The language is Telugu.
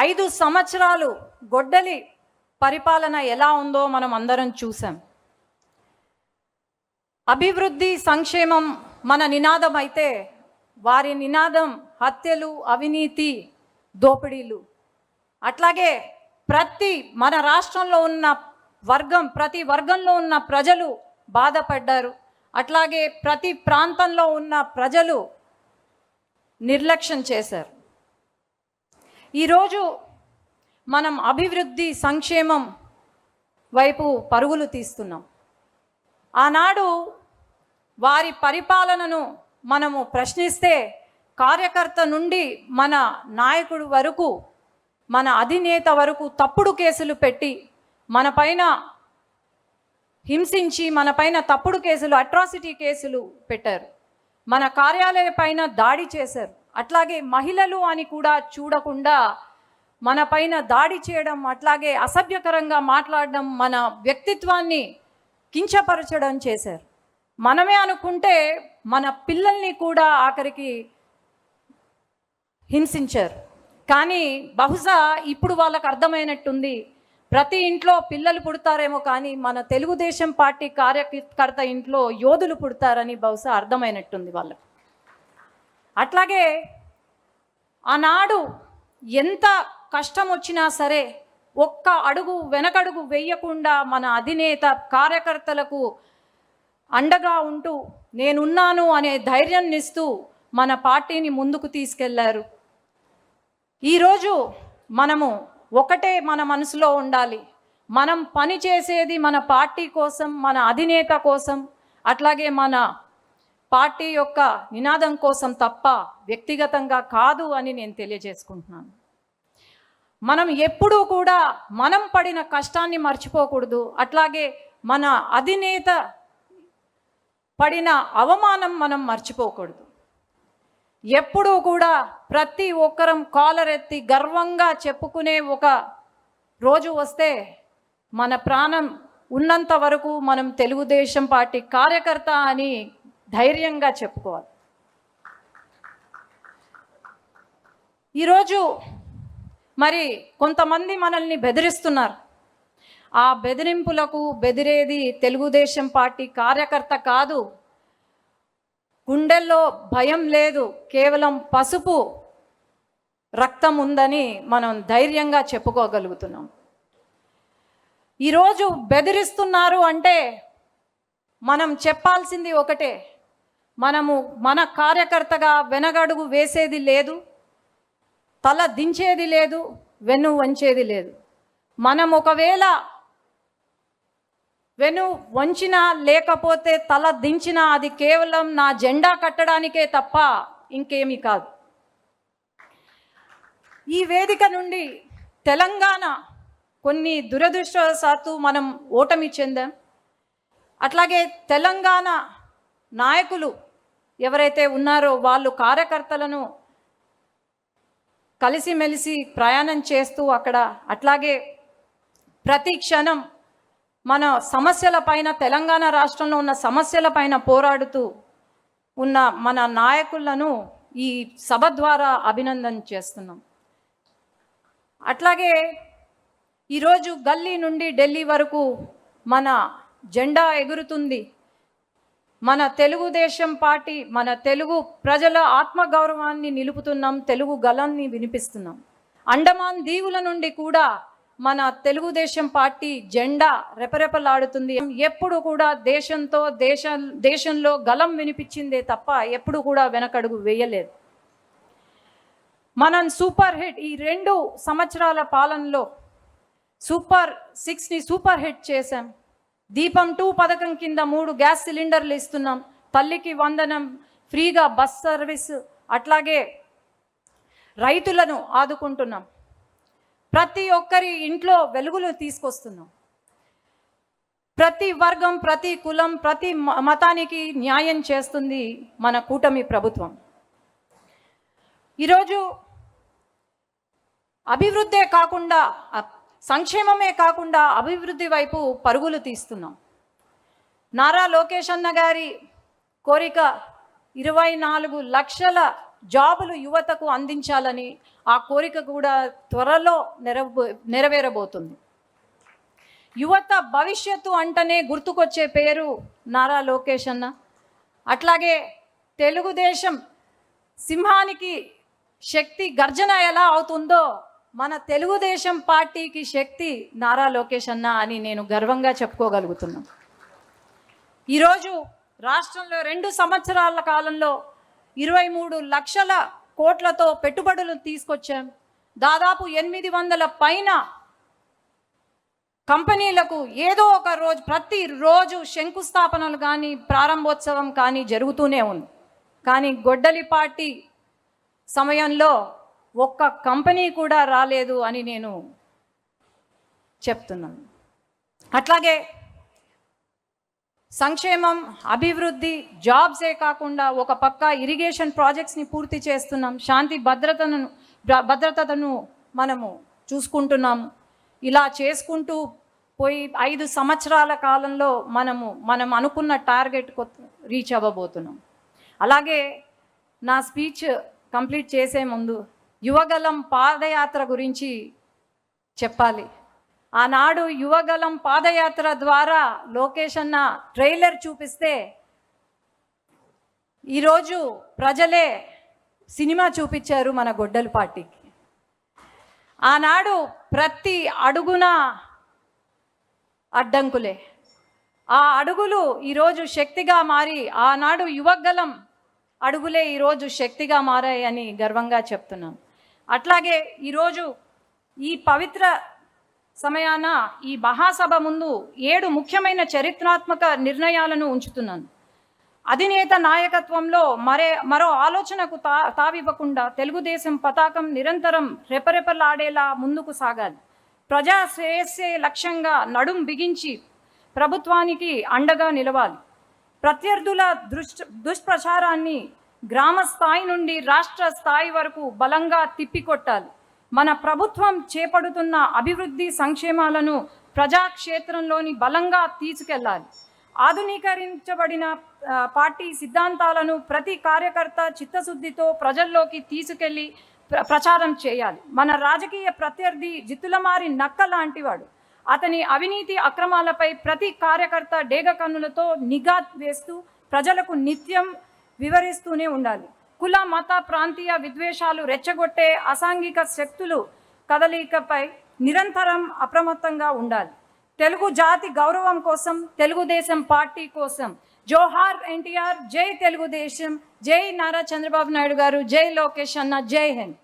5 సంవత్సరాలు గొడ్డలి పరిపాలన ఎలా ఉందో మనం అందరం చూసాం. అభివృద్ధి సంక్షేమం మన నినాదం అయితే వారి నినాదం హత్యలు, అవినీతి, దోపిడీలు. అట్లాగే మన రాష్ట్రంలో ఉన్న ప్రతి వర్గంలో ఉన్న ప్రజలు బాధపడ్డారు. అట్లాగే ప్రతి ప్రాంతంలో ఉన్న ప్రజలు నిర్లక్ష్యం చేశారు. ఈరోజు మనం అభివృద్ధి సంక్షేమం వైపు పరుగులు తీస్తున్నాం. ఆనాడు వారి పరిపాలనను మనము ప్రశ్నిస్తే కార్యకర్త నుండి మన నాయకుడు వరకు, మన అధినేత వరకు తప్పుడు కేసులు పెట్టి మన పైన హింసించి, మన పైన తప్పుడు కేసులు, అట్రాసిటీ కేసులు పెట్టారు. మన కార్యాలయ పైన దాడి చేశారు. అట్లాగే మహిళలు అని కూడా చూడకుండా మన పైన దాడి చేయడం, అట్లాగే అసభ్యకరంగా మాట్లాడడం, మన వ్యక్తిత్వాన్ని కించపరచడం చేశారు. మనమే అనుకుంటే మన పిల్లల్ని కూడా ఆఖరికి హింసించారు. కానీ బహుశా ఇప్పుడు వాళ్ళకు అర్థమైనట్టుంది, ప్రతి ఇంట్లో పిల్లలు పుడతారేమో కానీ మన తెలుగుదేశం పార్టీ కార్యకర్త ఇంట్లో యోధులు పుడతారని బహుశా అర్థమైనట్టుంది వాళ్ళకు. అట్లాగే ఆనాడు ఎంత కష్టం వచ్చినా సరే ఒక్క అడుగు వెనకడుగు వేయకుండా మన అధినేత కార్యకర్తలకు అండగా ఉంటూ నేనున్నాను అనే ధైర్యాన్ని ఇస్తూ మన పార్టీని ముందుకు తీసుకెళ్లారు. ఈరోజు మనము ఒకటే మన మనసులో ఉండాలి, మనం పని చేసేది మన పార్టీ కోసం, మన అధినేత కోసం, అట్లాగే మన పార్టీ యొక్క నినాదం కోసం తప్ప వ్యక్తిగతంగా కాదు అని నేను తెలియజేసుకుంటున్నాను. మనం ఎప్పుడూ కూడా మనం పడిన కష్టాన్ని మర్చిపోకూడదు. అట్లాగే మన అధినేత పడిన అవమానం మనం మర్చిపోకూడదు. ఎప్పుడూ కూడా ప్రతి ఒక్కరం కాలరెత్తి గర్వంగా చెప్పుకునే ఒక రోజు వస్తే మన ప్రాణం ఉన్నంత వరకు మనం తెలుగుదేశం పార్టీ కార్యకర్త అని ధైర్యంగా చెప్పుకోవాలి. ఈరోజు మరి కొంతమంది మనల్ని బెదిరిస్తున్నారు. ఆ బెదిరింపులకు బెదిరేది తెలుగుదేశం పార్టీ కార్యకర్త కాదు. గుండెల్లో భయం లేదు, కేవలం పసుపు రక్తం ఉందని మనం ధైర్యంగా చెప్పుకోగలుగుతున్నాం. ఈరోజు బెదిరిస్తున్నారు అంటే మనం చెప్పాల్సింది ఒకటే, మన కార్యకర్తగా వెనగడుగు వేసేది లేదు, తల దించేది లేదు, వెన్ను వంచేది లేదు. మనం ఒకవేళ వెను వంచినా లేకపోతే తల దించినా అది కేవలం నా జెండా కట్టడానికే తప్ప ఇంకేమీ కాదు. ఈ వేదిక నుండి తెలంగాణ కొన్ని దురదృష్టవశాత్తు మనం ఓటమి చెందాం. అట్లాగే తెలంగాణ నాయకులు ఎవరైతే ఉన్నారో వాళ్ళు కార్యకర్తలను కలిసిమెలిసి ప్రయాణం చేస్తూ అక్కడ అట్లాగే ప్రతి క్షణం మన సమస్యల పైన, తెలంగాణ రాష్ట్రంలో ఉన్న సమస్యల పైన పోరాడుతూ ఉన్న మన నాయకులను ఈ సభ ద్వారా అభినందన చేస్తున్నాం. అట్లాగే ఈరోజు గల్లీ నుండి ఢిల్లీ వరకు మన జెండా ఎగురుతుంది. మన తెలుగుదేశం పార్టీ, మన తెలుగు ప్రజల ఆత్మగౌరవాన్ని నిలుపుతున్నాం, తెలుగు గళాన్ని వినిపిస్తున్నాం. అండమాన్ దీవుల నుండి కూడా మన తెలుగుదేశం పార్టీ జెండా రెపరెపలాడుతుంది. ఎప్పుడు కూడా దేశంలో గళం వినిపించిందే తప్ప ఎప్పుడు కూడా వెనకడుగు వేయలేదు. మనం సూపర్ హిట్, ఈ 2 సంవత్సరాల పాలనలో సూపర్ 6ని సూపర్ హిట్ చేశాం. దీపం 2 పథకం కింద 3 గ్యాస్ సిలిండర్లు ఇస్తున్నాం. తల్లికి వందనం, ఫ్రీగా బస్ సర్వీస్, అట్లాగే రైతులను ఆదుకుంటున్నాం. ప్రతి ఒక్కరి ఇంట్లో వెలుగులు తీసుకొస్తున్నాం. ప్రతి వర్గం, ప్రతి కులం, ప్రతి మతానికి న్యాయం చేస్తుంది మన కూటమి ప్రభుత్వం. ఈరోజు అభివృద్ధే కాకుండా, సంక్షేమమే కాకుండా అభివృద్ధి వైపు పరుగులు తీస్తున్నాం. నారా లోకేష్ అన్న గారి కోరిక 24 లక్షల జాబులు యువతకు అందించాలని ఆ కోరిక కూడా త్వరలో నెరవేరబోతుంది. యువత భవిష్యత్తు అంటనే గుర్తుకొచ్చే పేరు నారా లోకేష్ అన్న. అట్లాగే తెలుగుదేశం సింహానికి శక్తి గర్జన ఎలా అవుతుందో మన తెలుగుదేశం పార్టీకి శక్తి నారా లోకేష్ అన్న అని నేను గర్వంగా చెప్పుకోగలుగుతున్నాను. ఈరోజు రాష్ట్రంలో 2 సంవత్సరాల కాలంలో 23 లక్షల కోట్లతో పెట్టుబడులు తీసుకొచ్చాం. దాదాపు 800 పైన కంపెనీలకు ఏదో ఒక రోజు ప్రతిరోజు శంకుస్థాపనలు కానీ ప్రారంభోత్సవం కానీ జరుగుతూనే ఉంది. కానీ గొడ్డలి పార్టీ సమయంలో ఒక్క కంపెనీ కూడా రాలేదు అని నేను చెప్తున్నాను. అట్లాగే సంక్షేమం, అభివృద్ధి, జాబ్సే కాకుండా ఒక పక్క ఇరిగేషన్ ప్రాజెక్ట్స్ని పూర్తి చేస్తున్నాం. శాంతి భద్రతను మనము చూసుకుంటున్నాము. ఇలా చేసుకుంటూ పోయి 5 సంవత్సరాల కాలంలో మనం అనుకున్న టార్గెట్ రీచ్ అవ్వబోతున్నాం. అలాగే నా స్పీచ్ కంప్లీట్ చేసే ముందు యువగలం పాదయాత్ర గురించి చెప్పాలి. ఆనాడు యువగలం పాదయాత్ర ద్వారా లోకేష్ అన్న ట్రైలర్ చూపిస్తే ఈరోజు ప్రజలే సినిమా చూపించారు మన గొడ్డలి పార్టీకి. ఆనాడు ప్రతి అడుగున అడ్డంకులే, ఆ అడుగులు ఈరోజు శక్తిగా మారి ఆనాడు యువగలం అడుగులే ఈరోజు శక్తిగా మారాయని గర్వంగా చెప్తున్నాను. అట్లాగే ఈరోజు ఈ పవిత్ర సమయాన ఈ మహాసభ ముందు 7 ముఖ్యమైన చరిత్రాత్మక నిర్ణయాలను ఉంచుతున్నాను. అధినేత నాయకత్వంలో మరో ఆలోచనకు తావివ్వకుండా తెలుగుదేశం పతాకం నిరంతరం రెపరెపలాడేలా ముందుకు సాగాలి. ప్రజా శ్రేయస్సే లక్ష్యంగా నడుం బిగించి ప్రభుత్వానికి అండగా నిలవాలి. ప్రత్యర్థుల దుష్ప్రచారాన్ని గ్రామ స్థాయి నుండి రాష్ట్ర స్థాయి వరకు బలంగా తిప్పికొట్టాలి. మన ప్రభుత్వం చేపడుతున్న అభివృద్ధి సంక్షేమాలను ప్రజాక్షేత్రంలోని బలంగా తీసుకెళ్లాలి. ఆధునీకరించబడిన పార్టీ సిద్ధాంతాలను ప్రతి కార్యకర్త చిత్తశుద్ధితో ప్రజల్లోకి తీసుకెళ్లి ప్రచారం చేయాలి. మన రాజకీయ ప్రత్యర్థి జిత్తులమారి నక్క లాంటివాడు. అతని అవినీతి అక్రమాలపై ప్రతి కార్యకర్త డేగ కన్నులతో నిఘా వేస్తూ ప్రజలకు నిత్యం వివరిస్తూనే ఉండాలి. కుల, మత, ప్రాంతీయ విద్వేషాలు రెచ్చగొట్టే అసాంఘిక శక్తులు కదలికపై నిరంతరం అప్రమత్తంగా ఉండాలి. తెలుగు జాతి గౌరవం కోసం, తెలుగుదేశం పార్టీ కోసం జోహార్ ఎన్టీఆర్, జై తెలుగుదేశం, జై నారా చంద్రబాబు నాయుడు గారు, జై లోకేష్ అన్న, జై హింద్.